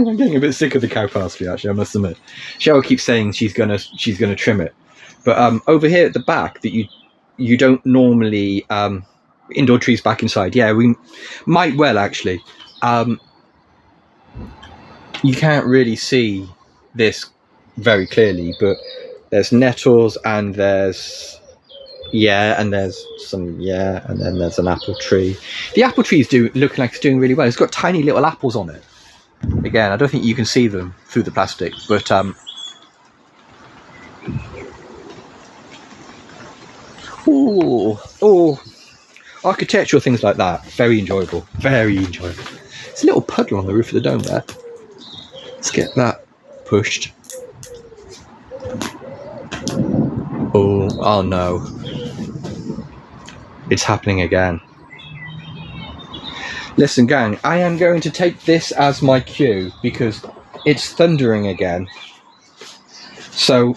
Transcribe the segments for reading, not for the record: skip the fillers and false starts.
I'm getting a bit sick of the cow parsley, actually, I must admit. Cheryl keeps saying she's gonna trim it. But over here at the back that you don't normally indoor trees back inside. Yeah, we might well actually. You can't really see this very clearly, but there's nettles and there's and there's some and then there's an apple tree. The apple tree is looking like it's doing really well. It's got tiny little apples on it. Again, I don't think you can see them through the plastic, but architectural things like that, very enjoyable, very enjoyable. There's a little puddle on the roof of the dome there. Let's get that pushed. Oh no. It's happening again. Listen, gang, I am going to take this as my cue because it's thundering again. So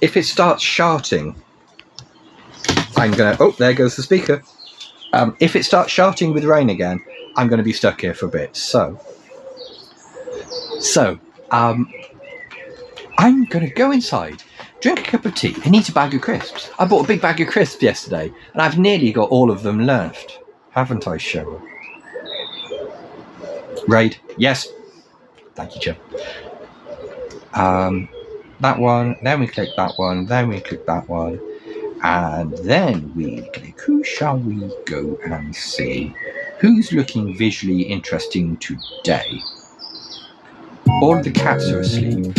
if it starts sharting, I'm gonna, there goes the speaker. If it starts sharting with rain again, I'm gonna be stuck here for a bit. So I'm gonna go inside, drink a cup of tea and eat a bag of crisps. I bought a big bag of crisps yesterday and I've nearly got all of them left. Haven't I, Cheryl? Raid, yes. Thank you, Jim. That one, then we click that one, then we click that one, and then we click who shall we go and see? Who's looking visually interesting today? All of the cats are asleep.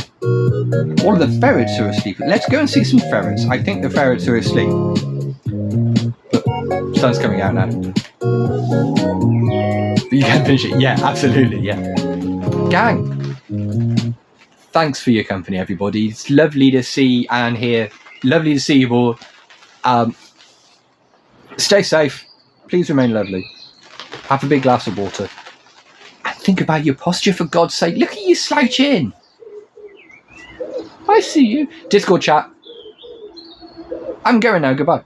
All of the ferrets are asleep. Let's go and see some ferrets. I think the ferrets are asleep. But sun's coming out now. You can finish it. Yeah, absolutely. Yeah. Gang, thanks for your company, everybody. It's lovely to see and hear. Lovely to see you all. Stay safe. Please remain lovely. Have a big glass of water. And think about your posture, for God's sake. Look at you slouch in. I see you. Discord chat. I'm going now. Goodbye.